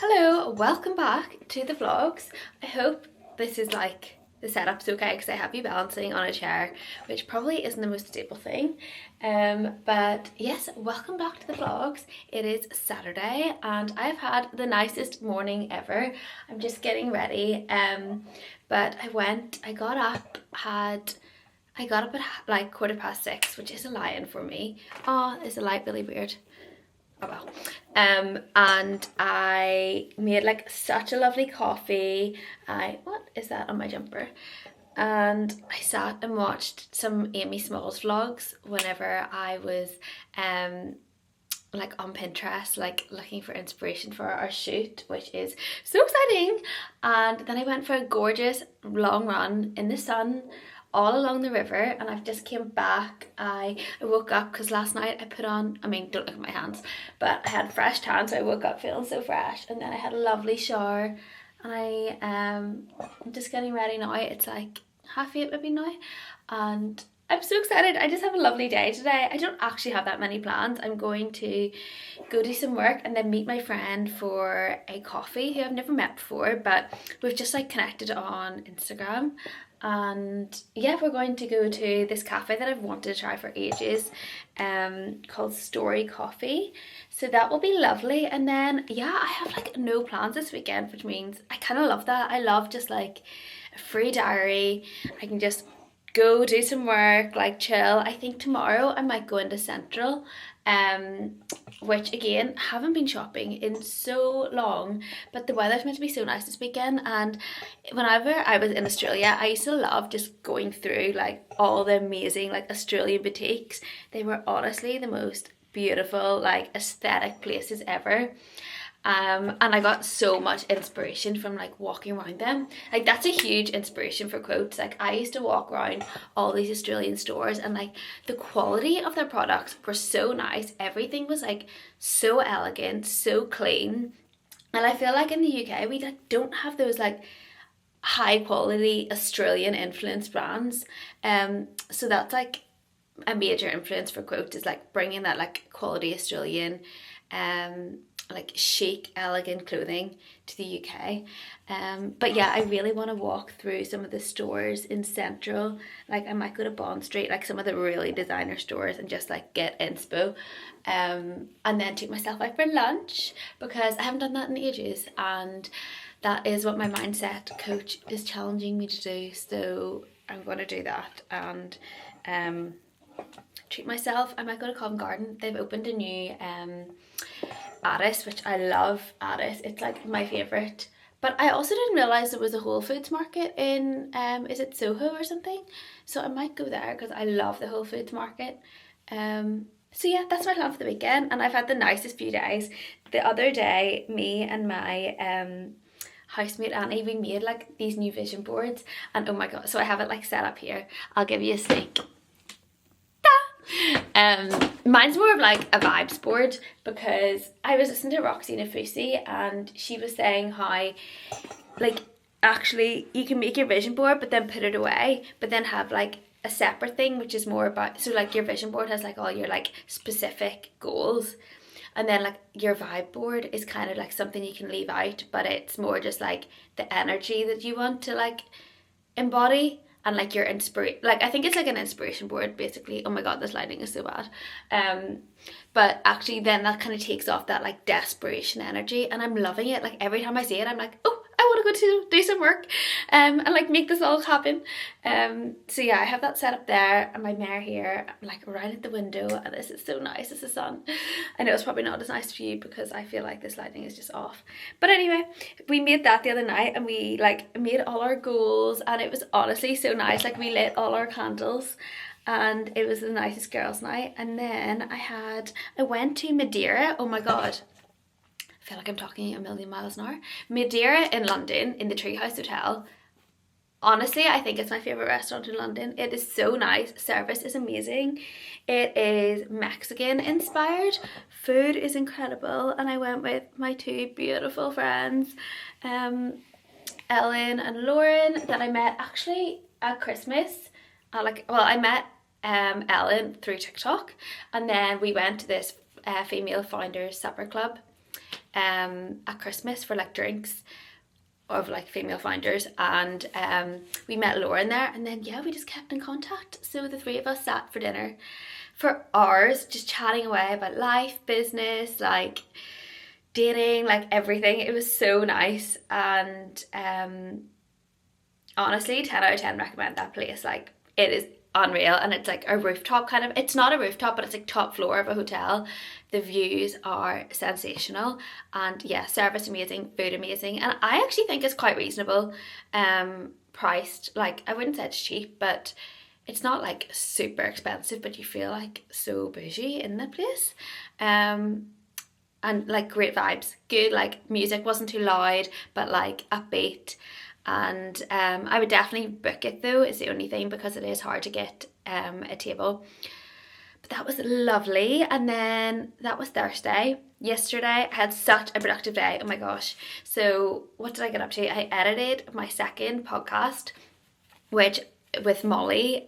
Hello, welcome back to the vlogs. I hope this is like the setup's okay because I have you balancing on a chair, which probably isn't the most stable thing. But yes, welcome back to the vlogs. It is Saturday and I've had the nicest morning ever. I'm just getting ready. But I got up at like 6:15, which is a lie-in for me. Oh, is the light really weird? Oh well. And I made like such a lovely coffee. What is that on my jumper? And I sat and watched some Amy Smalls vlogs whenever I was like on Pinterest, like looking for inspiration for our shoot, which is so exciting. And then I went for a gorgeous long run in the sun all along the river, and I've just came back. I woke up because last night I put on, don't look at my hands, but I had fresh tan, so I woke up feeling so fresh, and then I had a lovely shower, and I'm just getting ready now. It's like 8:30 maybe now, and I'm so excited. I just have a lovely day today. I don't actually have that many plans. I'm going to go do some work and then meet my friend for a coffee who I've never met before, but we've just like connected on Instagram. And yeah, we're going to go to this cafe that I've wanted to try for ages, called Story Coffee. So that will be lovely. And then yeah, I have like no plans this weekend, which means I kind of love that. I love just like a free diary. I can just go do some work, like chill. I think tomorrow I might go into Central, which again, haven't been shopping in so long, but the weather's meant to be so nice this weekend. And whenever I was in Australia, I used to love just going through like all the amazing like Australian boutiques. They were honestly the most beautiful, like aesthetic places ever. And I got so much inspiration from like walking around them. Like that's a huge inspiration for Quotes. Like I used to walk around all these Australian stores, and like the quality of their products were so nice. Everything was like so elegant, so clean. And I feel like in the UK we like don't have those like high quality Australian influence brands. So that's like a major influence for Quotes, is like bringing that like quality Australian like chic, elegant clothing to the UK. But yeah, I really want to walk through some of the stores in Central. Like I might go to Bond Street, like some of the really designer stores, and just like get inspo. And then take myself out for lunch because I haven't done that in ages, and that is what my mindset coach is challenging me to do. So I'm going to do that and treat myself. I might go to Covent Garden. They've opened a new Addis, which I love. Addis, it's like my favourite. But I also didn't realise there was a Whole Foods market in is it Soho or something? So I might go there because I love the Whole Foods market. So yeah, that's my plan for the weekend, and I've had the nicest few days. The other day, me and my housemate Annie, we made like these new vision boards, and oh my god, so I have it like set up here. I'll give you a sneak. Mine's more of like a vibes board, because I was listening to Roxy Nafusi and she was saying how like actually you can make your vision board but then put it away, but then have like a separate thing which is more about, so like your vision board has like all your like specific goals, and then like your vibe board is kind of like something you can leave out, but it's more just like the energy that you want to like embody, and like your inspiration, like I think it's like an inspiration board basically. Oh my god, this lighting is so bad. But actually then that kind of takes off that like desperation energy, and I'm loving it. Like every time I see it I'm like, oh, I want to go to do some work and like make this all happen. So yeah, I have that set up there, and my mirror here, I'm like right at the window, and this is so nice. This is sun. I know it's probably not as nice for you because I feel like this lighting is just off, but anyway, we made that the other night, and we like made all our goals, and it was honestly so nice. Like we lit all our candles, and it was the nicest girls' night. And then I went to Madeira. Oh my god, I feel like I'm talking a million miles an hour. Madeira in London, in the Treehouse Hotel. Honestly, I think it's my favourite restaurant in London. It is so nice. Service is amazing. It is Mexican inspired. Food is incredible. And I went with my two beautiful friends, Ellen and Lauren, that I met actually at Christmas. I met Ellen through TikTok, and then we went to this female founders supper club at Christmas for like drinks of like female founders, and we met Lauren there, and then yeah, we just kept in contact. So the three of us sat for dinner for hours just chatting away about life, business, like dating, like everything. It was so nice, and honestly 10 out of 10 recommend that place. Like it is unreal, and it's like a rooftop kind of, it's not a rooftop, but it's like top floor of a hotel. The views are sensational, and yeah, service amazing, food amazing, and I actually think it's quite reasonable priced. Like I wouldn't say it's cheap, but it's not like super expensive, but you feel like so bougie in the place. And like great vibes, good, like music wasn't too loud, but like upbeat. And I would definitely book it though, is the only thing, because it is hard to get a table. But that was lovely. And then that was Thursday. Yesterday I had such a productive day, oh my gosh. So what did I get up to? I edited my second podcast, which with Molly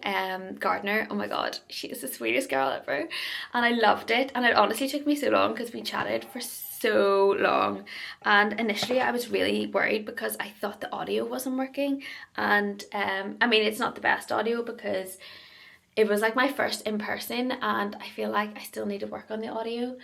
Gardner. Oh my god, she is the sweetest girl ever, and I loved it. And it honestly took me so long because we chatted for so long, and initially I was really worried because I thought the audio wasn't working. And I mean, it's not the best audio because it was like my first in person, and I feel like I still need to work on the audio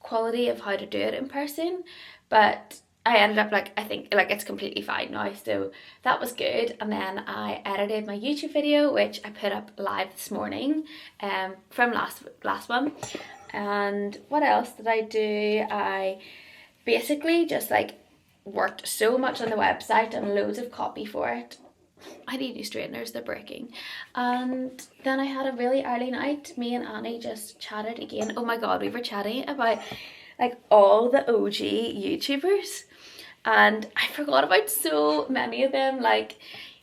quality of how to do it in person. But I ended up like, I think like it's completely fine now, so that was good. And then I edited my YouTube video, which I put up live this morning from last one. And what else did I do? I basically just like worked so much on the website and loads of copy for it. I need new straighteners, they're breaking. And then I had a really early night. Me and Annie just chatted again. Oh my god, we were chatting about like all the OG YouTubers, and I forgot about so many of them, like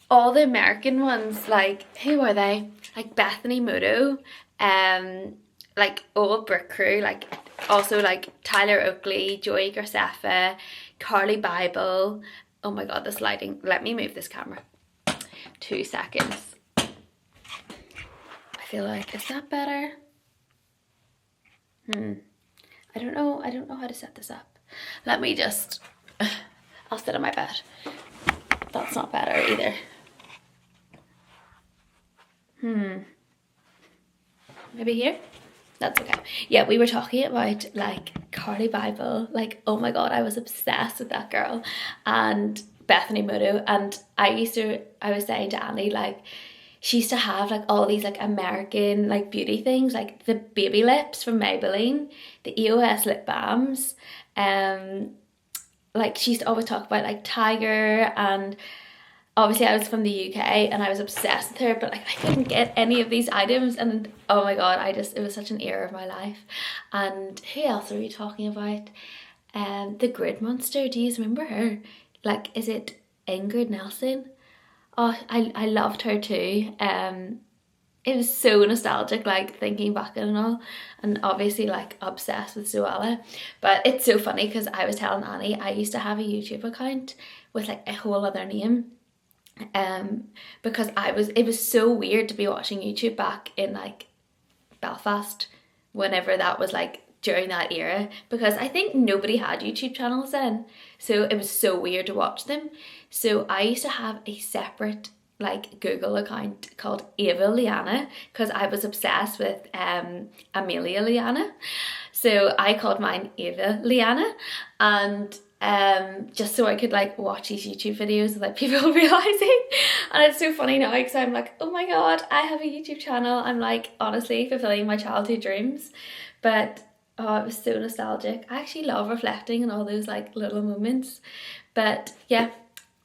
all the American ones. Like who are they? Like Bethany Moto, like old Brick Crew, like also like Tyler Oakley, Joey Graceffa, Carly Bible. Oh my god, this lighting. Let me move this camera. 2 seconds. I feel like, is that better? I don't know how to set this up. Let me just, I'll sit on my bed. That's not better either. Maybe here? That's okay. Yeah, we were talking about like Carly Bible. Like, oh my god, I was obsessed with that girl. And Bethany Moto. And I was saying to Annie, like, she used to have like all these like American like beauty things, like the baby lips from Maybelline, the EOS lip balms. Like she used to always talk about like Tiger, and obviously I was from the UK and I was obsessed with her, but like I couldn't get any of these items. And oh my god, it was such an era of my life. And who else are we talking about? The Grid Monster, do you remember her? Like, is it Ingrid Nelson? Oh, I loved her too. It was so nostalgic, like thinking back and all, and obviously like obsessed with Zoella. But it's so funny because I was telling Annie I used to have a YouTube account with like a whole other name, because it was so weird to be watching YouTube back in like Belfast whenever that was like during that era, because I think nobody had YouTube channels then, so it was so weird to watch them. So I used to have a separate like Google account called Ava Liana because I was obsessed with Amelia Liana, so I called mine Ava Liana. And just so I could like watch these YouTube videos without people realizing. And it's so funny now because I'm like, oh my god, I have a YouTube channel. I'm like honestly fulfilling my childhood dreams. But oh, it was so nostalgic. I actually love reflecting on all those like little moments. But yeah,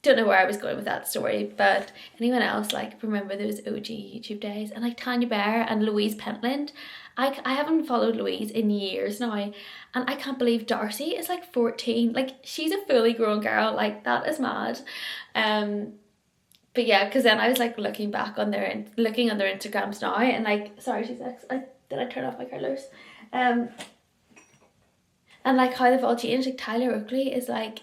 don't know where I was going with that story. But anyone else like remember those OG YouTube days? And like Tanya Bear and Louise Pentland. I haven't followed Louise in years now, and I can't believe Darcy is like 14. Like she's a fully grown girl. Like that is mad. But yeah, because then I was like looking on their Instagrams now, and like, sorry, did I turn off my curlers? And like how they've all changed. Like Tyler Oakley is like,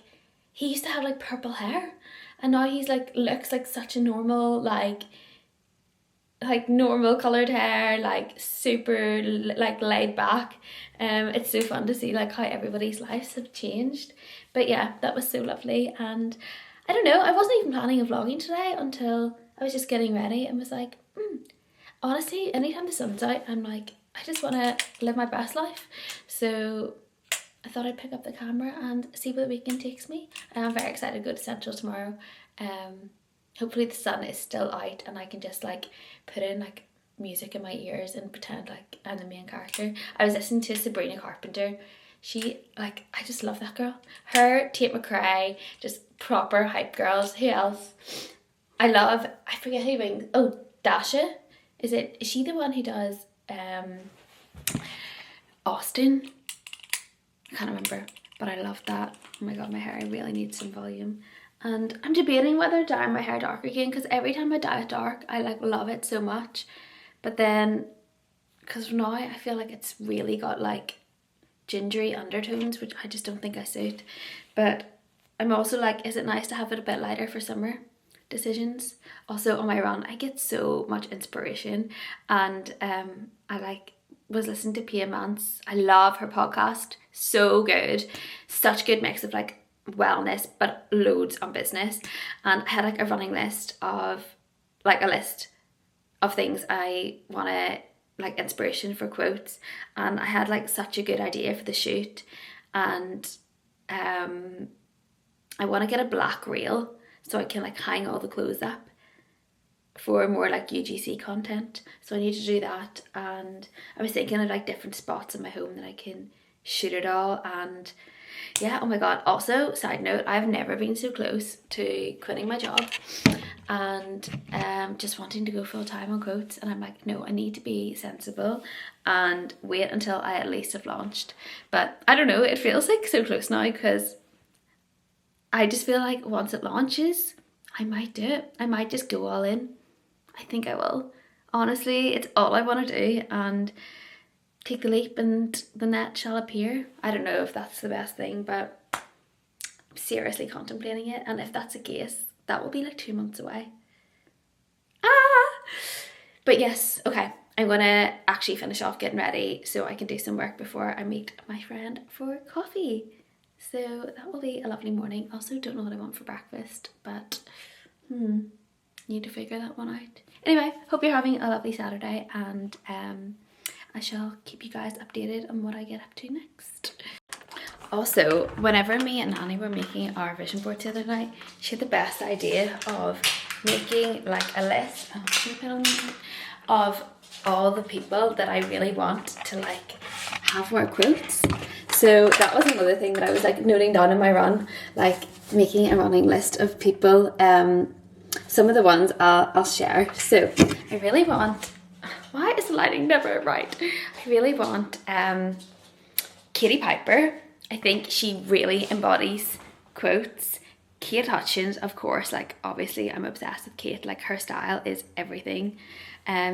he used to have like purple hair, and now he's like looks like such a normal like like normal coloured hair, like super like laid back. It's so fun to see like how everybody's lives have changed. But yeah, that was so lovely. And I don't know, I wasn't even planning on vlogging today until I was just getting ready and was like, honestly, anytime the sun's out, I'm like, I just want to live my best life. So I thought I'd pick up the camera and see where the weekend takes me. And I'm very excited to go to Central tomorrow. Hopefully the sun is still out and I can just like put in like music in my ears and pretend like I'm the main character. I was listening to Sabrina Carpenter. She, like, I just love that girl. Her, Tate McRae, just proper hype girls. Who else? I forget who rings. Oh, Dasha. Is she the one who does Austin? I can't remember, but I love that. Oh my god, my hair really needs some volume. And I'm debating whether to dye my hair dark again, because every time I dye it dark, I like love it so much. But then, because now I feel like it's really got like gingery undertones, which I just don't think I suit. But I'm also like, is it nice to have it a bit lighter for summer decisions? Also on my run, I get so much inspiration, and I like was listening to Pia Mance. I love her podcast, so good, such good mix of like wellness but loads on business. And I had like a running list of like a list of things I want to like inspiration for quotes, and I had like such a good idea for the shoot. And I want to get a black reel so I can like hang all the clothes up for more like UGC content. So I need to do that, and I was thinking of like different spots in my home that I can shoot it all. And yeah, oh my god, also side note, I've never been so close to quitting my job and just wanting to go full time on quotes, and I'm like, no, I need to be sensible and wait until I at least have launched. But I don't know, it feels like so close now, because I just feel like once it launches, I might do it. I might just go all in. I think I will. Honestly, it's all I want to do, and take the leap and the net shall appear. I don't know if that's the best thing, but I'm seriously contemplating it. And if that's the case, that will be like 2 months away. But yes, okay, I'm gonna actually finish off getting ready so I can do some work before I meet my friend for coffee. So that will be a lovely morning. Also, don't know what I want for breakfast, but need to figure that one out. Anyway, hope you're having a lovely Saturday, and I shall keep you guys updated on what I get up to next. Also, whenever me and Annie were making our vision board the other night, she had the best idea of making like a list of all the people that I really want to like have more quotes. So that was another thing that I was like noting down in my run, like making a running list of people. Some of the ones I'll share. So I really want, why is the lighting never right? I really want Katie Piper. I think she really embodies quotes. Kate Hutchins, of course, like obviously I'm obsessed with Kate, like her style is everything.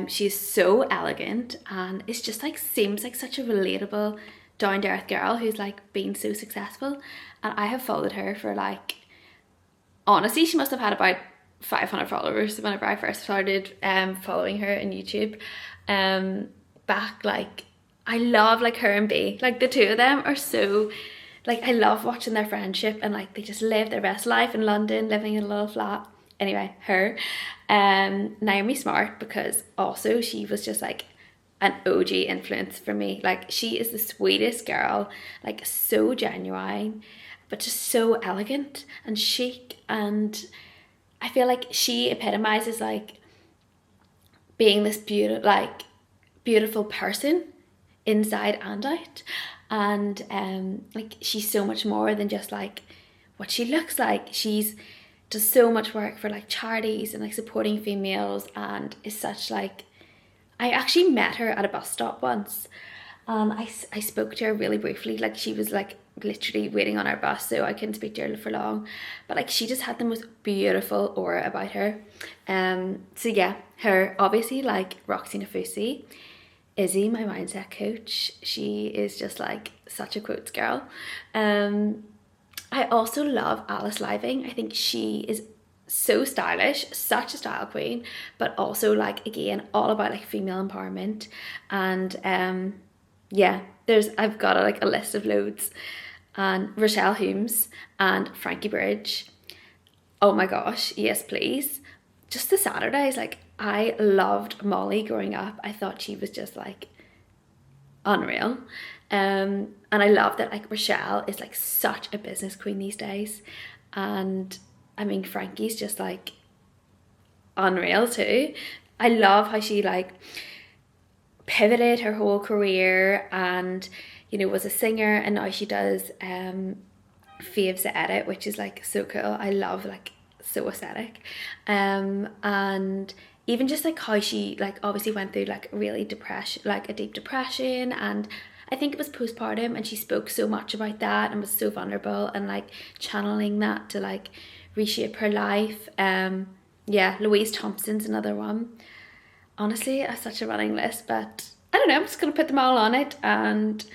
She's so elegant, and it's just like seems like such a relatable, down-to-earth girl who's like been so successful. And I have followed her for like, honestly, she must have had about 500 followers whenever I first started following her on YouTube. Back like, I love like her and B, like the two of them are so, like I love watching their friendship, and like they just live their best life in London, living in a little flat. Anyway, her, Naomi Smart, because also she was just like an OG influence for me. Like she is the sweetest girl, like so genuine, but just so elegant and chic, and I feel like she epitomizes like being this beautiful person inside and out. And like she's so much more than just like what she looks like. She's does so much work for like charities and like supporting females, and is such like, I actually met her at a bus stop once, and I spoke to her really briefly. Like she was like literally waiting on our bus, so I couldn't speak to her for long, but like she just had the most beautiful aura about her. So yeah, her, obviously like Roxy Nafusi. Izzy, my mindset coach, she is just like such a quotes girl. I also love Alice Living. I think she is so stylish, such a style queen, but also like, again, all about like female empowerment. And yeah, I've got like a list of loads. And Rochelle Humes and Frankie Bridge, oh my gosh, yes please. Just the Saturdays, like I loved Molly growing up. I thought she was just like unreal. And I love that like Rochelle is like such a business queen these days. And I mean, Frankie's just like unreal too. I love how she like pivoted her whole career and, you know, was a singer, and now she does Faves the Edit, which is like so cool. I love like so aesthetic. And even just like how she like obviously went through like really depression, like a deep depression, and I think it was postpartum, and she spoke so much about that and was so vulnerable and like channeling that to like reshape her life. Yeah, Louise Thompson's another one. Honestly, I have such a running list, but I don't know, I'm just gonna put them all on it, and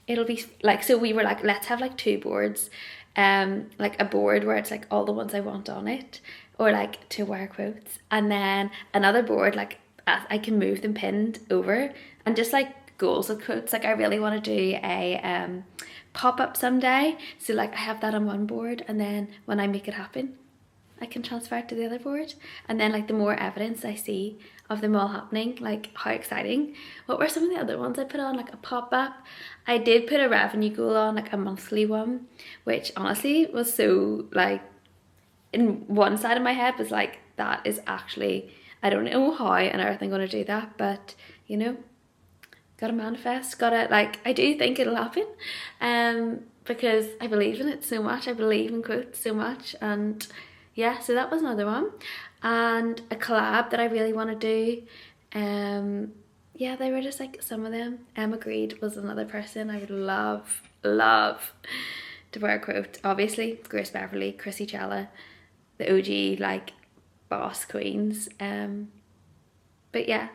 it'll be like, so we were like, let's have like 2 boards, like a board where it's like all the ones I want on it, or like to wear quotes, and then another board like I can move them pinned over, and just like goals with quotes. Like I really want to do a pop-up someday, so like I have that on one board, and then when I make it happen I can transfer it to the other board, and then like the more evidence I see of them all happening, like how exciting. What were some of the other ones I put on? Like a pop-up, I did put a revenue goal on, like a monthly one, which honestly was so like, in one side of my head was like, that is actually, I don't know how on earth I'm going to do that, but you know, gotta manifest, gotta like, I do think it'll happen, because I believe in it so much. I believe in quotes so much. And yeah, so that was another one. And a collab that I really want to do. Yeah, they were just like some of them. Emma Grede was another person I would love to wear a quote. Obviously, Grace Beverly, Chrissy Chella, the OG like boss queens. But yeah,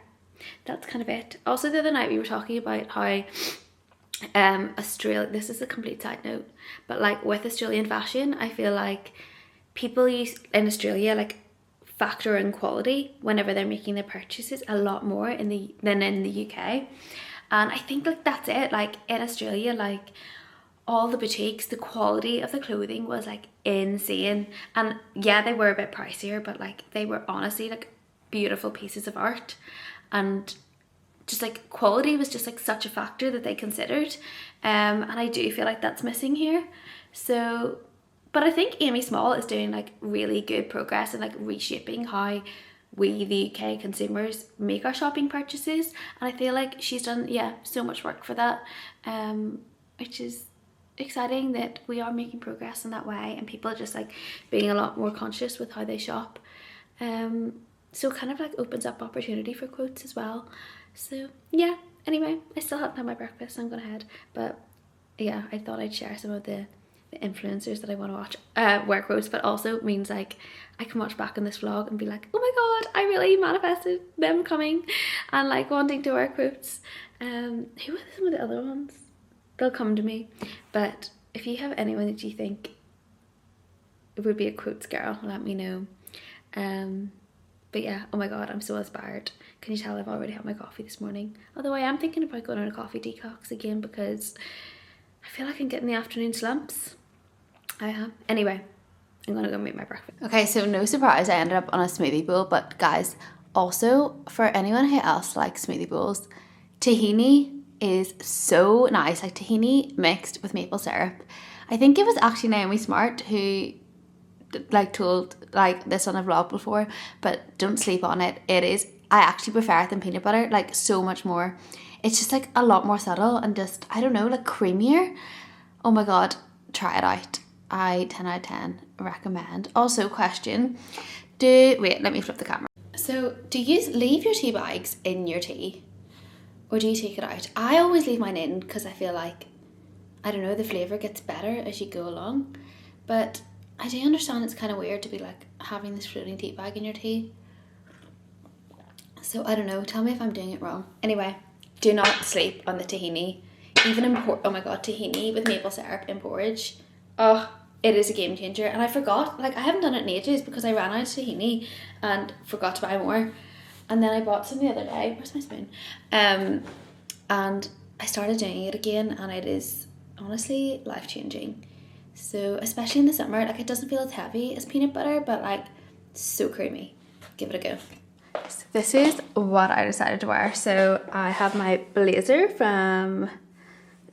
that's kind of it. Also, the other night we were talking about how Australia, this is a complete side note, but like with Australian fashion, I feel like people in Australia like factor in quality whenever they're making their purchases a lot more than in the UK. And I think like that's it. Like in Australia, like all the boutiques, the quality of the clothing was like insane. And yeah, they were a bit pricier, but like they were honestly like beautiful pieces of art. And just like quality was just like such a factor that they considered. And I do feel like that's missing here. So, but I think Amy Small is doing like really good progress in like reshaping how we, the UK consumers, make our shopping purchases. And I feel like she's done, yeah, so much work for that, which is exciting that we are making progress in that way, and people are just like being a lot more conscious with how they shop. So it kind of like opens up opportunity for quotes as well. So yeah, anyway, I still haven't had my breakfast, so I'm gonna head. But yeah, I thought I'd share some of the influencers that I want to watch wear quotes, but also means like I can watch back on this vlog and be like, oh my god, I really manifested them coming and like wanting to wear quotes. Who are some of the other ones? They'll come to me. But if you have anyone that you think would be a quotes girl, let me know. But yeah, oh my god, I'm so inspired. Can you tell I've already had my coffee this morning? Although I am thinking about going on a coffee detox again, because I feel like I'm getting the afternoon slumps. I am. Anyway, I'm gonna go make my breakfast. Okay, so no surprise I ended up on a smoothie bowl, but guys, also for anyone who else likes smoothie bowls, tahini is so nice. Like tahini mixed with maple syrup. I think it was actually Naomi Smart who like told like this on a vlog before, but don't sleep on it. It is, I actually prefer it than peanut butter, like so much more. It's just like a lot more subtle and just, I don't know, like creamier. Oh my god, try it out. I 10 out of 10 recommend. Also, question, wait, let me flip the camera. So do you leave your tea bags in your tea, or do you take it out? I always leave mine in because I feel like, I don't know, the flavour gets better as you go along. But I do understand it's kind of weird to be like having this floating tea bag in your tea. So I don't know, tell me if I'm doing it wrong. Anyway, do not sleep on the tahini. Even in oh my god, tahini with maple syrup in porridge. Oh, it is a game changer. And I forgot, like I haven't done it in ages because I ran out of tahini and forgot to buy more. And then I bought some the other day. Where's my spoon? And I started doing it again, and it is honestly life-changing. So especially in the summer, like it doesn't feel as heavy as peanut butter, but like so creamy. Give it a go. So this is what I decided to wear. So I have my blazer from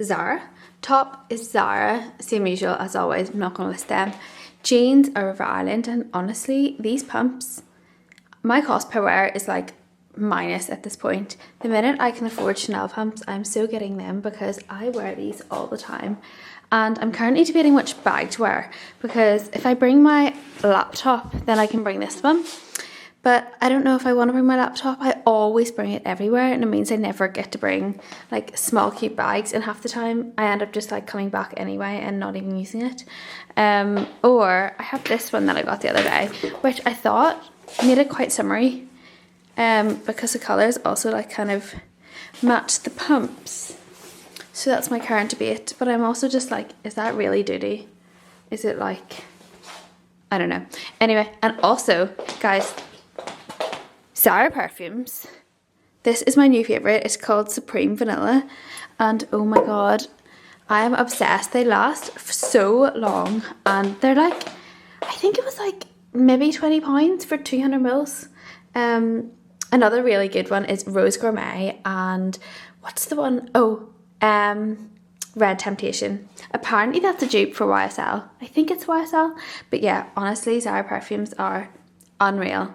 Zara. Top is Zara, same usual as always, I'm not going to list them. Jeans are River Island, and honestly these pumps, my cost per wear is like minus at this point. The minute I can afford Chanel pumps, I'm so getting them because I wear these all the time. And I'm currently debating which bag to wear, because if I bring my laptop then I can bring this one. But I don't know if I want to bring my laptop. I always bring it everywhere, and it means I never get to bring like small cute bags, and half the time I end up just like coming back anyway and not even using it. Or I have this one that I got the other day, which I thought made it quite summery, because the colours also like kind of match the pumps. So that's my current debate, but I'm also just like, is that really duty? Is it like, I don't know. Anyway, and also guys, Zara perfumes. This is my new favourite. It's called Supreme Vanilla, and oh my god, I am obsessed. They last for so long, and they're like, I think it was like maybe £20 for 200 mils. Another really good one is Rose Gourmet, and what's the one? Oh, Red Temptation. Apparently that's a dupe for YSL. I think it's YSL, but yeah, honestly Zara perfumes are unreal.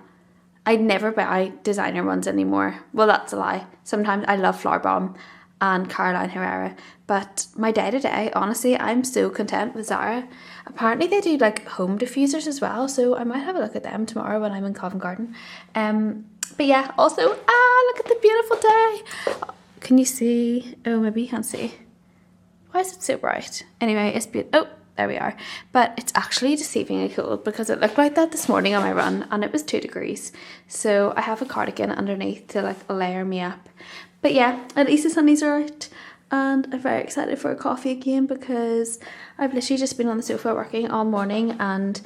I never buy designer ones anymore. Well, that's a lie. Sometimes I love Flower Bomb and Caroline Herrera, but my day to day, honestly, I'm so content with Zara. Apparently they do like home diffusers as well, so I might have a look at them tomorrow when I'm in Covent Garden. But yeah, also, look at the beautiful day. Can you see? Oh, maybe you can't see. Why is it so bright? Anyway, it's beautiful. Oh, there we are. But it's actually deceivingly cold because it looked like that this morning on my run and it was 2 degrees. So I have a cardigan underneath to like layer me up. But yeah, at least the sunnies are out, and I'm very excited for a coffee again because I've literally just been on the sofa working all morning, and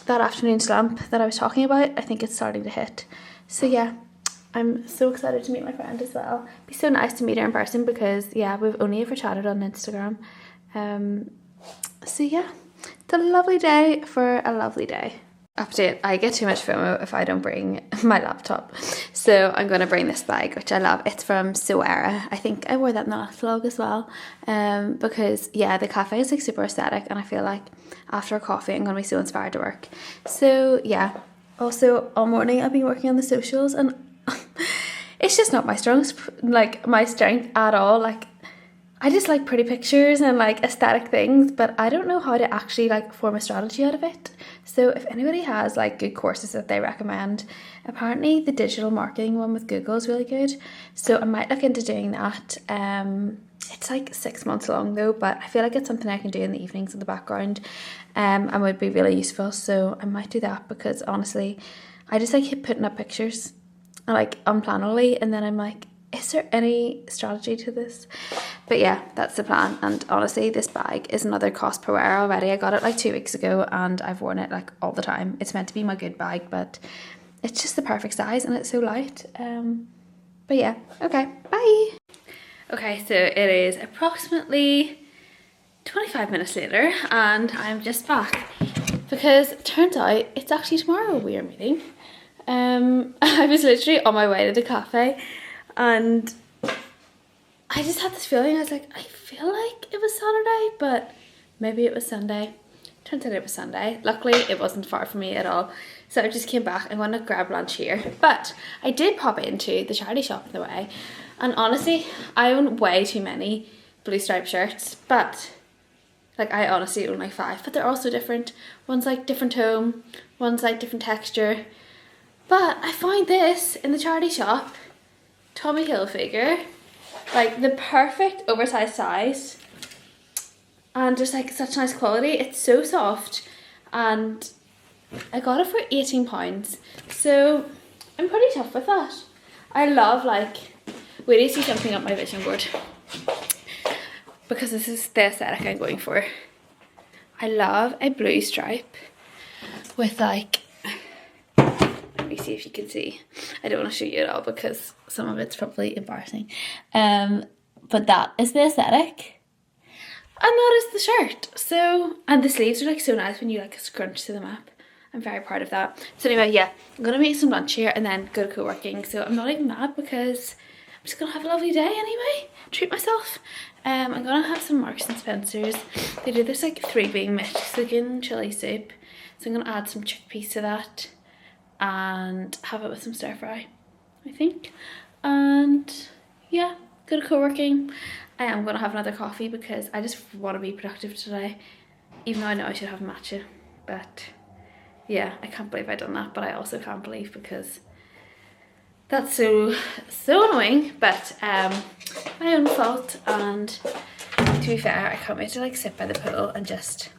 that afternoon slump that I was talking about, I think it's starting to hit. So yeah, I'm so excited to meet my friend as well. It'd be so nice to meet her in person because yeah, we've only ever chatted on Instagram. So yeah, it's a lovely day for a lovely day. Update, I get too much FOMO if I don't bring my laptop. So I'm going to bring this bag, which I love. It's from Soera. I think I wore that in the last vlog as well. Because yeah, the cafe is like super aesthetic, and I feel like after a coffee I'm going to be so inspired to work. So yeah, also all morning I've been working on the socials, and it's just not my strength at all. Like I just like pretty pictures and like aesthetic things, but I don't know how to actually like form a strategy out of it. So if anybody has like good courses that they recommend, apparently the digital marketing one with Google is really good. So I might look into doing that. It's like 6 months long though, but I feel like it's something I can do in the evenings in the background, and would be really useful. So I might do that because honestly, I just like keep putting up pictures like unplannedly, and then I'm like, is there any strategy to this? But yeah, that's the plan. And honestly, this bag is another cost per wear already. I got it like 2 weeks ago and I've worn it like all the time. It's meant to be my good bag, but it's just the perfect size and it's so light. But yeah, okay, bye. Okay, so it is approximately 25 minutes later and I'm just back because it turns out it's actually tomorrow we are meeting. I was literally on my way to the cafe, and I just had this feeling, I was like, I feel like it was Saturday, but maybe it was Sunday. Turns out it was Sunday. Luckily, it wasn't far from me at all. So I just came back. I want to grab lunch here. But I did pop into the charity shop on the way. And honestly, I own way too many blue striped shirts. But, like, I honestly own like 5. But they're also different. One's like different tone. One's like different texture. But I found this in the charity shop. Tommy Hilfiger, like the perfect oversized size, and just like such nice quality. It's so soft, and I got it for £18, so I'm pretty tough with that. I love like, wait till you see something on my vision board, because this is the aesthetic I'm going for. I love a blue stripe with like, let me see if you can see. I don't want to show you it all because some of it's probably embarrassing. But that is the aesthetic. And that is the shirt. So, and the sleeves are like so nice when you like scrunch to them up. I'm very proud of that. So anyway, yeah, I'm gonna make some lunch here and then go to co-working. So I'm not even mad because I'm just gonna have a lovely day anyway. Treat myself. I'm gonna have some Marks and Spencer's. They do this like 3-bean Mexican chili soup. So I'm gonna add some chickpeas to that and have it with some stir fry, I think. And yeah, go to co-working. I am gonna have another coffee because I just want to be productive today, even though I know I should have a matcha. But yeah, I can't believe I've done that, but I also can't believe because that's so annoying, but my own fault. And to be fair, I can't wait to like sit by the pool and just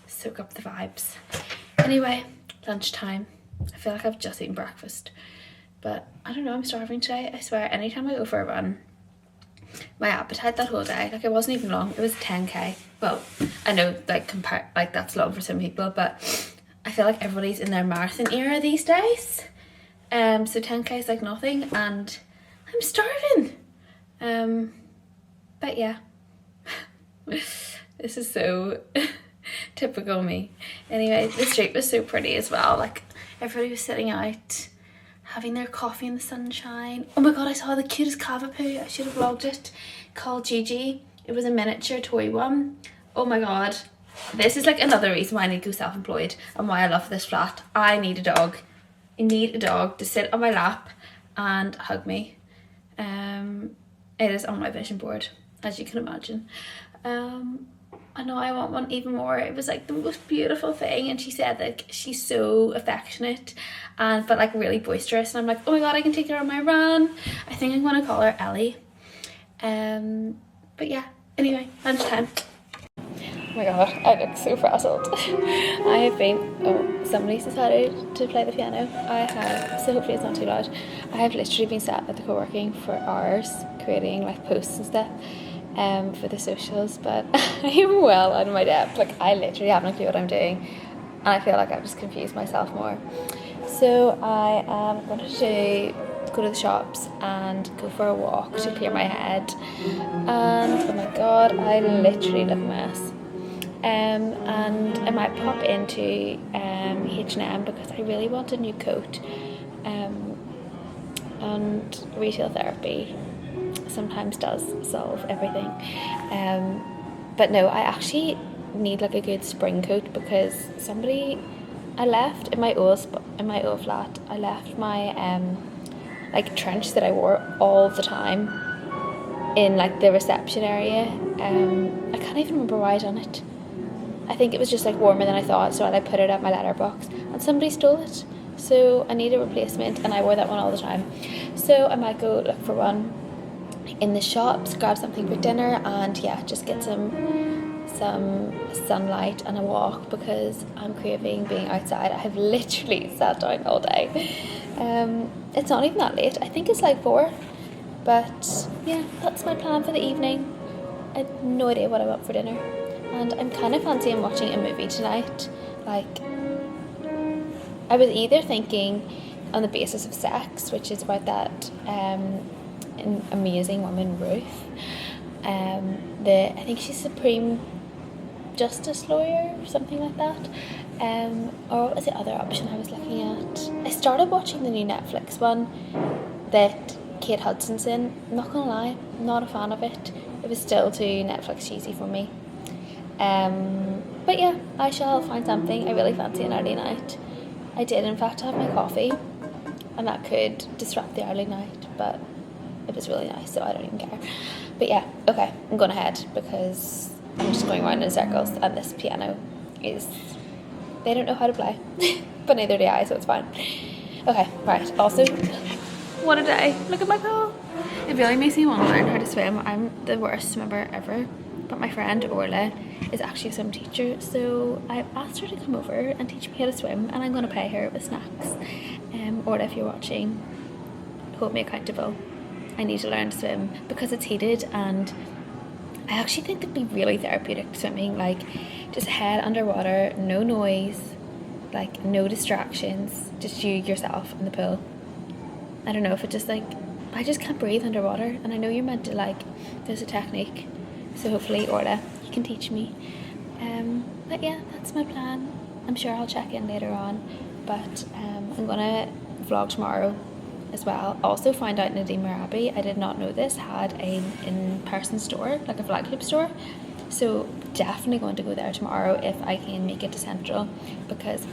soak up the vibes. Anyway, lunchtime. I feel like I've just eaten breakfast, but I don't know, I'm starving today. I swear, anytime I go for a run, my appetite that whole day, like it wasn't even long, it was 10k. Well, I know like that's long for some people, but I feel like everybody's in their marathon era these days. So 10k is like nothing and I'm starving. But yeah, this is so typical me. Anyway, the street was so pretty as well. Like everybody was sitting out having their coffee in the sunshine. Oh my god, I saw the cutest cavapoo. I should have vlogged it. Called Gigi. It was a miniature toy one. Oh my god. This is like another reason why I need to go self-employed and why I love this flat. I need a dog. I need a dog to sit on my lap and hug me. It is on my vision board, as you can imagine. I know I want one even more. It was like the most beautiful thing, and she said that she's so affectionate and but like really boisterous, and I'm like, oh my god, I can take her on my run. I think I'm gonna call her Ellie. But yeah, anyway, lunchtime. Oh my god, I look so frazzled. I have been, oh, somebody's decided to play the piano. I have, so hopefully it's not too loud. I have literally been sat at the co-working for hours creating like posts and stuff for the socials, but I am well out of my depth. Like I literally have no clue what I'm doing and I feel like I've just confused myself more. So I am going to go to the shops and go for a walk to clear my head, and oh my god, I literally look a mess. And I might pop into H&M because I really want a new coat, and retail therapy sometimes does solve everything, but no, I actually need like a good spring coat because I left in my old flat, I left my like trench that I wore all the time in like the reception area. I can't even remember why I done it. I think it was just like warmer than I thought, so I like put it at my letterbox and somebody stole it, so I need a replacement, and I wore that one all the time. So I might go look for one in the shops, grab something for dinner, and yeah, just get some sunlight and a walk because I'm craving being outside. I have literally sat down all day. It's not even that late, I think it's like 4, but yeah, that's my plan for the evening. I have no idea what I want for dinner. And I'm kind of fancying watching a movie tonight. Like, I was either thinking On the Basis of Sex, which is about that amazing woman, Ruth. I think she's Supreme Justice lawyer or something like that. Or what was the other option I was looking at? I started watching the new Netflix one that Kate Hudson's in. I'm not gonna lie, I'm not a fan of it. It was still too Netflix cheesy for me. But yeah, I shall find something. I really fancy an early night. I did in fact have my coffee, and that could disrupt the early night, but it was really nice, so I don't even care. But yeah, okay, I'm going ahead because I'm just going around in circles, and this piano is, they don't know how to play, but neither do I, so it's fine. Okay, right, also, what a day. Look at my pool. It really makes me want to learn how to swim. I'm the worst swimmer ever. But my friend Orla is actually a swim teacher, so I've asked her to come over and teach me how to swim, and I'm going to pay her with snacks. Orla, if you're watching, hold me accountable. I need to learn to swim because it's heated, and I actually think it'd be really therapeutic swimming. Like, just head underwater, no noise, like no distractions, just you, yourself in the pool. I don't know if it just like, I just can't breathe underwater, and I know you're meant to like, there's a technique, so hopefully Orla, you can teach me. But yeah, that's my plan. I'm sure I'll check in later on, but I'm gonna vlog tomorrow as well. Also found out Nadine Abbey, I did not know this, had an in-person store, like a flagship store. So definitely going to go there tomorrow if I can make it to Central, because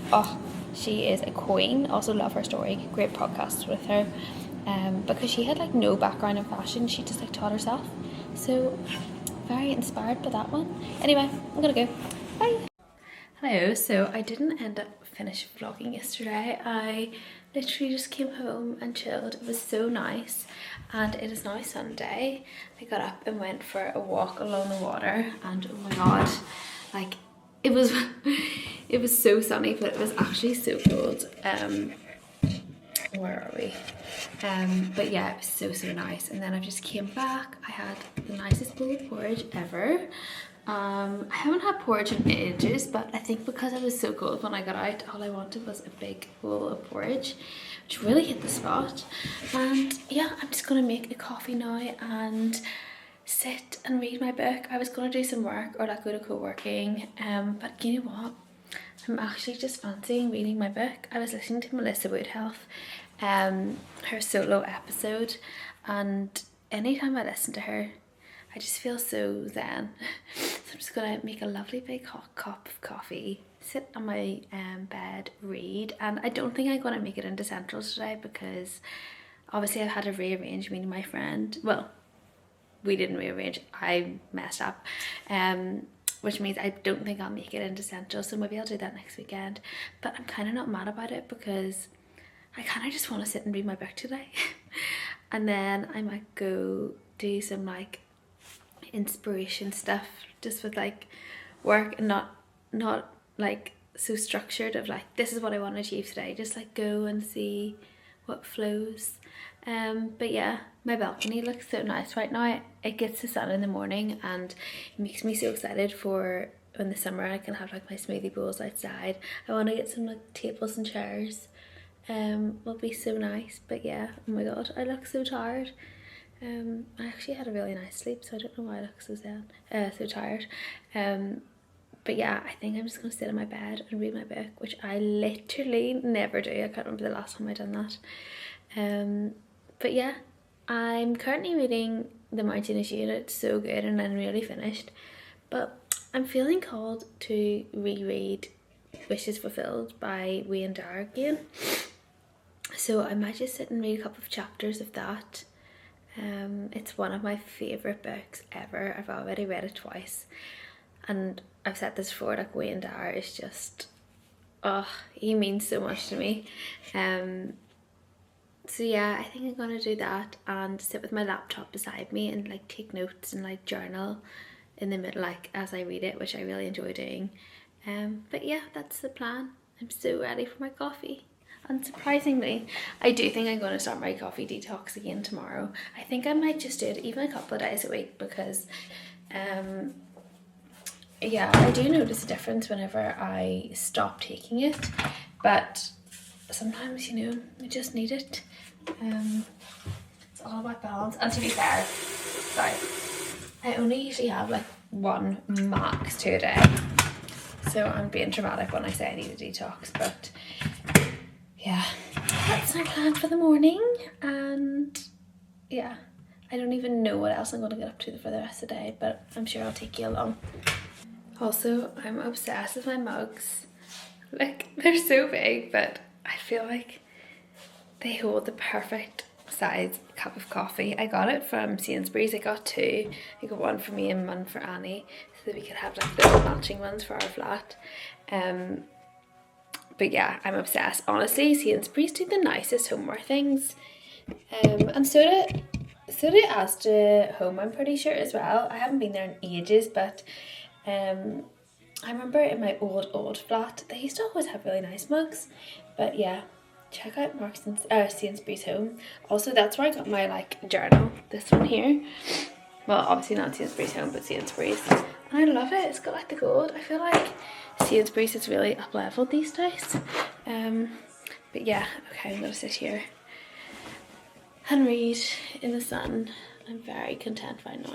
she is a queen. Also love her story, great podcast with her, because she had like no background in fashion, she just like taught herself. So very inspired by that one. Anyway, I'm gonna go. Bye. Hello, so I didn't end up finish vlogging yesterday. I literally just came home and chilled. It was so nice, and it is now Sunday. I got up and went for a walk along the water, and oh my god, like it was it was so sunny, but it was actually so cold. Where are we? But yeah, it was so nice. And then I just came back. I had the nicest bowl of porridge ever. I haven't had porridge in ages, but I think because I was so cold when I got out, all I wanted was a big bowl of porridge, which really hit the spot. And yeah, I'm just gonna make a coffee now and sit and read my book. I was gonna do some work or like go to co-working, but you know what? I'm actually just fancying reading my book. I was listening to Melissa Woodhealth, her solo episode, and anytime I listen to her, I just feel so zen. So I'm just gonna make a lovely big hot cup of coffee, sit on my bed, read, and I don't think I'm gonna make it into Central today because obviously I've had to rearrange meeting my friend. Well, we didn't rearrange, I messed up, which means I don't think I'll make it into Central, so maybe I'll do that next weekend. But I'm kind of not mad about it because I kind of just want to sit and read my book today. And then I might go do some like inspiration stuff just with like work, and not like so structured of like this is what I want to achieve today, just like go and see what flows. But yeah, my balcony looks so nice right now. It gets the sun in the morning and it makes me so excited for in the summer I can have like my smoothie bowls outside. I want to get some like tables and chairs, will be so nice. But yeah, oh my god, I look so tired. I actually had a really nice sleep, so I don't know why I look so so tired. But yeah, I think I'm just gonna sit in my bed and read my book, which I literally never do. I can't remember the last time I done that. But yeah, I'm currently reading The Mountainous Unit. It's so good and I'm nearly finished. But I'm feeling called to reread Wishes Fulfilled by Wayne Dyer again. So I might just sit and read a couple of chapters of that. It's one of my favourite books ever. I've already read it twice. And I've said this before, like Wayne Dyer is just, he means so much to me. So yeah, I think I'm gonna do that and sit with my laptop beside me and like take notes and like journal in the middle, like as I read it, which I really enjoy doing. But yeah, that's the plan. I'm so ready for my coffee. And surprisingly, I do think I'm going to start my coffee detox again tomorrow. I think I might just do it even a couple of days a week because yeah, I do notice a difference whenever I stop taking it, but sometimes, you know, you just need it. It's all about balance. And to be fair, sorry, I only usually have like one, max 2 a day, so I'm being dramatic when I say I need a detox. But yeah, that's my plan for the morning. And yeah, I don't even know what else I'm going to get up to for the rest of the day, but I'm sure I'll take you along. Also, I'm obsessed with my mugs. Like, they're so big, but I feel like they hold the perfect size cup of coffee. I got it from Sainsbury's. I got 2. I got one for me and one for Annie, so that we could have like the matching ones for our flat. But yeah, I'm obsessed. Honestly, Sainsbury's do the nicest homeware things. And so do Asda Home, I'm pretty sure as well. I haven't been there in ages, but I remember in my old flat, they used to always have really nice mugs. But yeah, check out Sainsbury's Home. Also, that's where I got my like journal, this one here. Well, obviously not Sainsbury's Home, but Sainsbury's. I love it. It's got like the gold. I feel like Sainsbury's is really up leveled these days. But yeah, okay, I'm gonna sit here and read in the sun. I'm very content right now.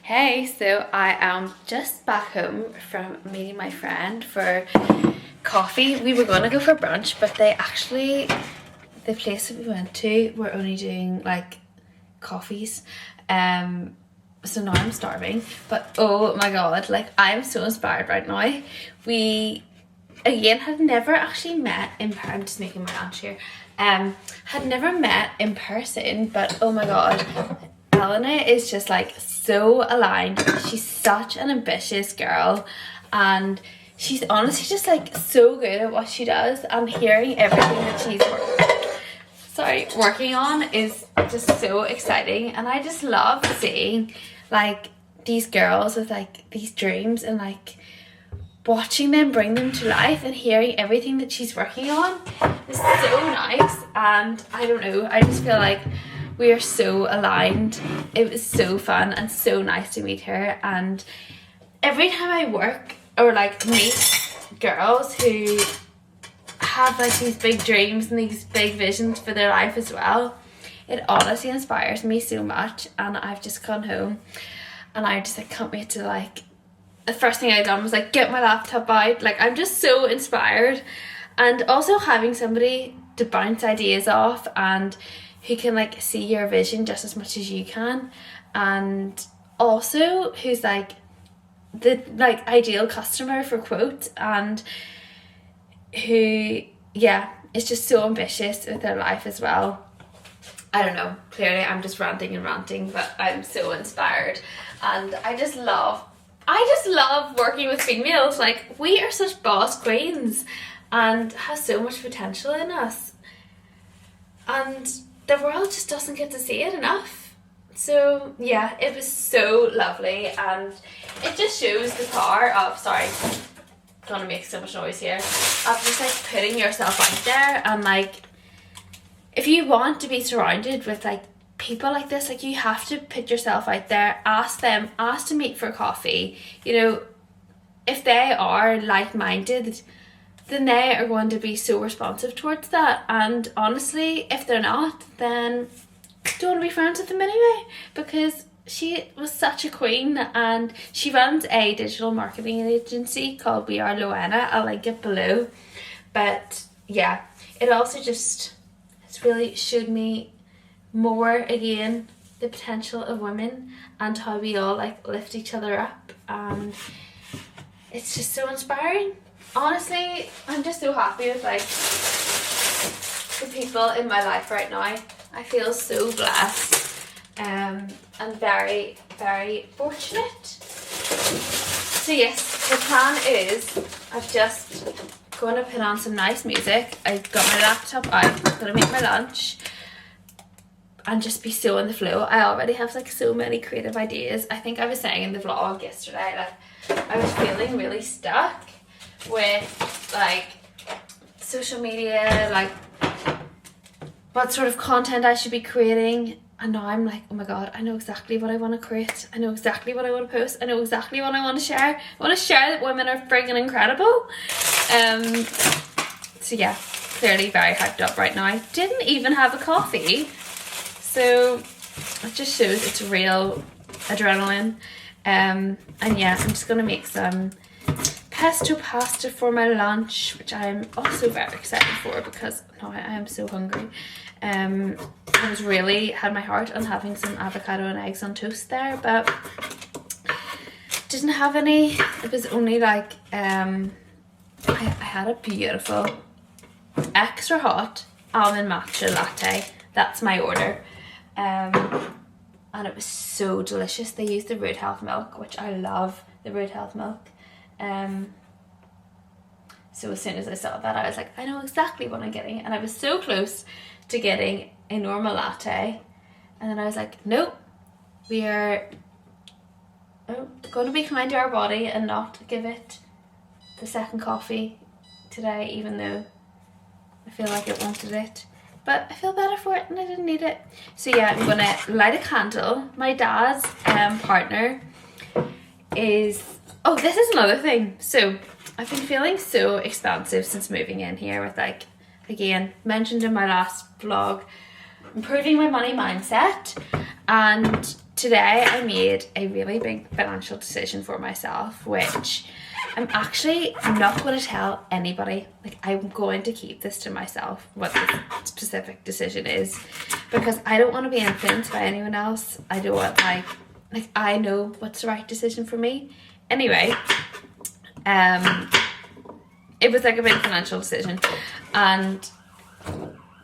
Hey, so I am just back home from meeting my friend for coffee. We were going to go for brunch, but the place that we went to were only doing like coffees. So now I'm starving, but oh my god, like I'm so inspired right now. We again had never actually met in person. I'm just making my lunch here. Had never met in person, but oh my god, Elena is just like so aligned. She's such an ambitious girl, and she's honestly just like so good at what she does, and hearing everything that she's working on is just so exciting. And I just love seeing like these girls with like these dreams and like watching them bring them to life, and hearing everything that she's working on is so nice. And I don't know, I just feel like we are so aligned. It was so fun and so nice to meet her. And every time I work or like meet girls who have like these big dreams and these big visions for their life as well, it honestly inspires me so much. And I've just gone home and I just like can't wait to like, the first thing I done was like get my laptop out. Like I'm just so inspired, and also having somebody to bounce ideas off and who can like see your vision just as much as you can, and also who's like the like ideal customer for Quote, and who is just so ambitious with their life as well. I don't know, clearly I'm just ranting and ranting, but I'm so inspired, and I just love working with females. Like we are such boss queens and have so much potential in us, and the world just doesn't get to see it enough. So yeah, it was so lovely, and it just shows the power of, sorry, gonna make so much noise here, of just like putting yourself out there. And like if you want to be surrounded with like people like this, like you have to put yourself out there, ask to meet for coffee. You know, if they are like-minded, then they are going to be so responsive towards that. And honestly, if they're not, then don't want to be friends with them anyway, because she was such a queen. And she runs a digital marketing agency called We Are Loena. I'll link it below. But yeah, it also just, it's really showed me more again the potential of women and how we all like lift each other up, and it's just so inspiring. Honestly, I'm just so happy with like the people in my life right now. I feel so blessed and very, very fortunate. So yes, the plan is I'm just going to put on some nice music. I got my laptop out, I'm going to make my lunch and just be so in the flow. I already have like so many creative ideas. I think I was saying in the vlog yesterday, like I was feeling really stuck with like social media, like what sort of content I should be creating. And now I'm like, oh my god, I know exactly what I want to create. I know exactly what I want to post. I know exactly what I want to share. I want to share that women are friggin' incredible. So yeah, clearly very hyped up right now. I didn't even have a coffee. So it just shows it's real adrenaline. And yeah, I'm just going to make some pesto pasta for my lunch, which I'm also very excited for because now I am so hungry. I was really had my heart on having some avocado and eggs on toast there, but didn't have any. It was only like I had a beautiful extra hot almond matcha latte. That's my order. And it was so delicious. They used the Root Health milk, which I love the Root Health milk. So as soon as I saw that, I was like, I know exactly what I'm getting. And I was so close to getting a normal latte, and then I was like, nope, we are I'm going to be kind to our body and not give it the second coffee today, even though I feel like it wanted it. But I feel better for it and I didn't need it. So yeah, I'm going to light a candle. My dad's partner is... Oh, this is another thing. So I've been feeling so expansive since moving in here with, like, again, mentioned in my last vlog, improving my money mindset. And today I made a really big financial decision for myself, which I'm actually not going to tell anybody. Like, I'm going to keep this to myself, what the specific decision is, because I don't want to be influenced by anyone else. I don't want, like I know what's the right decision for me. Anyway, it was like a big financial decision, and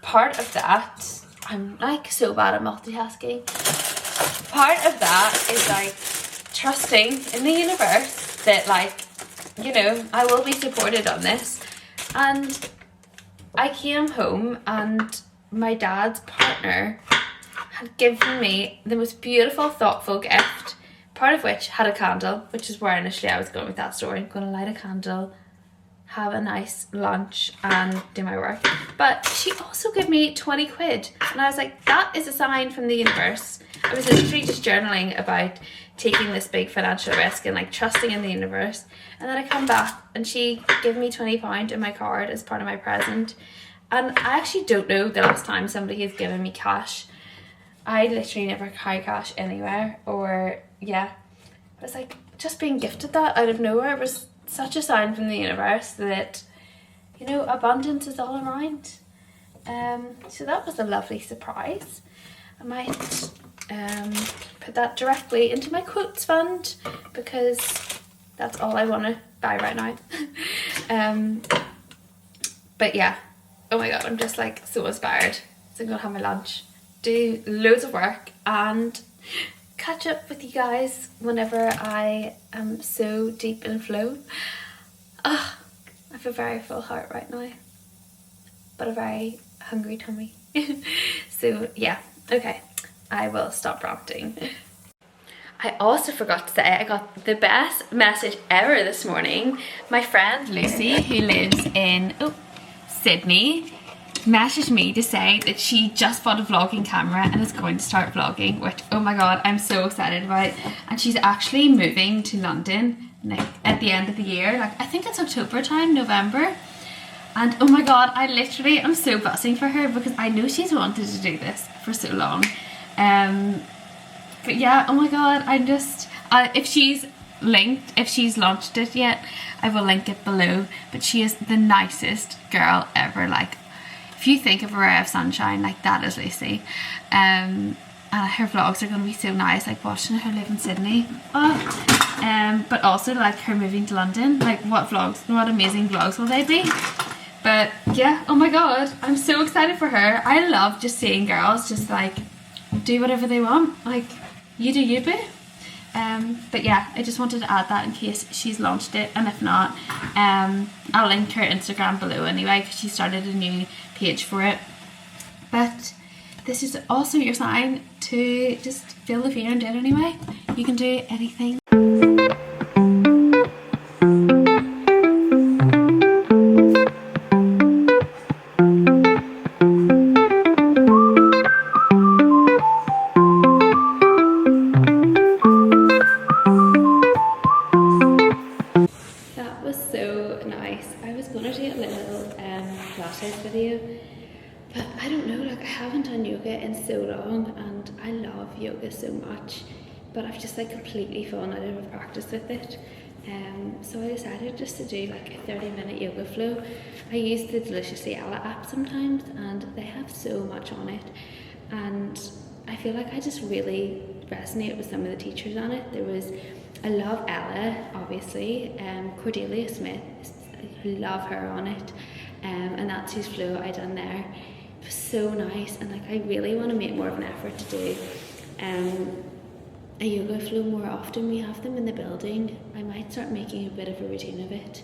part of that, I'm like so bad at multitasking. Part of that is like trusting in the universe that, like, you know, I will be supported on this. And I came home and my dad's partner had given me the most beautiful, thoughtful gift, part of which had a candle, which is where initially I was going with that story. I'm going to light a candle, have a nice lunch and do my work. But she also gave me 20 quid. And I was like, that is a sign from the universe. I was literally just journaling about taking this big financial risk and, like, trusting in the universe. And then I come back and she gave me £20 in my card as part of my present. And I actually don't know the last time somebody has given me cash. I literally never carry cash anywhere, or yeah. But it's like, just being gifted that out of nowhere was such a sign from the universe that, you know, abundance is all around. So that was a lovely surprise. I might put that directly into my quotes fund, because that's all I want to buy right now. But yeah, oh my god, I'm just like so inspired. So I'm gonna have my lunch, do loads of work, and catch up with you guys whenever I am so deep in flow. I have a very full heart right now, but a very hungry tummy. So yeah, okay, I will stop ranting. I also forgot to say I got the best message ever this morning. My friend Lucy, who lives in Sydney, messaged me to say that she just bought a vlogging camera and is going to start vlogging, which, oh my god, I'm so excited about. And she's actually moving to London, like, at the end of the year, like I think it's October time, November. And oh my god, I literally am so buzzing for her, because I know she's wanted to do this for so long. But yeah, oh my god, I'm just, if she's launched it yet, I will link it below. But she is the nicest girl ever. Like, if you think of a ray of sunshine, like, that is Lucy. And her vlogs are going to be so nice, like watching her live in Sydney. But also, like, her moving to London, like, what amazing vlogs will they be? But yeah, oh my god, I'm so excited for her. I love just seeing girls just, like, do whatever they want. Like, you do you, boo. But yeah, I just wanted to add that in case she's launched it, and if not, I'll link her Instagram below anyway, because she started a new page for it. But this is also your sign to just feel the fear and do it anyway. You can do anything. Video, but I don't know, like, I haven't done yoga in so long, and I love yoga so much, but I've just, like, completely fallen out of practice with it. So I decided just to do, like, a 30-minute yoga flow. I use the Deliciously Ella app sometimes, and they have so much on it, and I feel like I just really resonate with some of the teachers on it. I love Ella, obviously, Cordelia Smith, I love her on it. And that's whose flow I done there. It was so nice, and, like, I really want to make more of an effort to do a yoga flow more often. We have them in the building. I might start making a bit of a routine of it.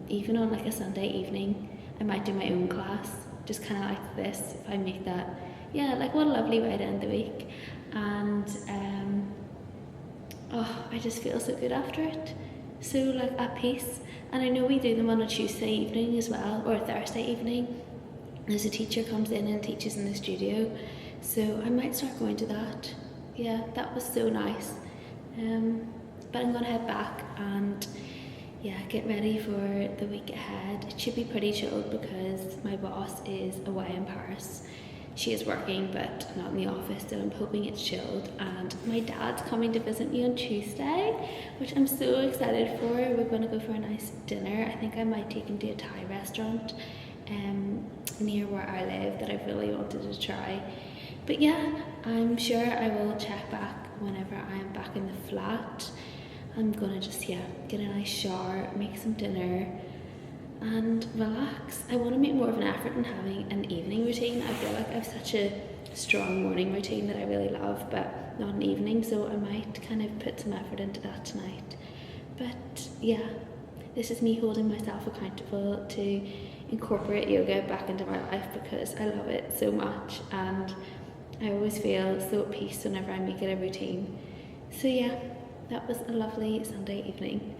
Even on, like, a Sunday evening, I might do my own class, just kind of like this, if I make that. Yeah, like, what a lovely way to end the week. And oh, I just feel so good after it. So like at peace. And I know we do them on a Tuesday evening as well, or a Thursday evening. There's a teacher comes in and teaches in the studio. So I might start going to that. Yeah, that was so nice. But I'm gonna head back and yeah, get ready for the week ahead. It should be pretty chilled because my boss is away in Paris. She is working but not in the office, so I'm hoping it's chilled. And my dad's coming to visit me on Tuesday, which I'm so excited for. We're gonna go for a nice dinner. I think I might take him to a Thai restaurant near where I live that I've really wanted to try. But yeah, I'm sure I will check back whenever I am back in the flat. I'm gonna just, yeah, get a nice shower, make some dinner and relax. I want to make more of an effort in having an evening routine. I feel like I have such a strong morning routine that I really love, but not an evening, so I might kind of put some effort into that tonight. But yeah, this is me holding myself accountable to incorporate yoga back into my life because I love it so much and I always feel so at peace whenever I make it a routine. So yeah, that was a lovely Sunday evening.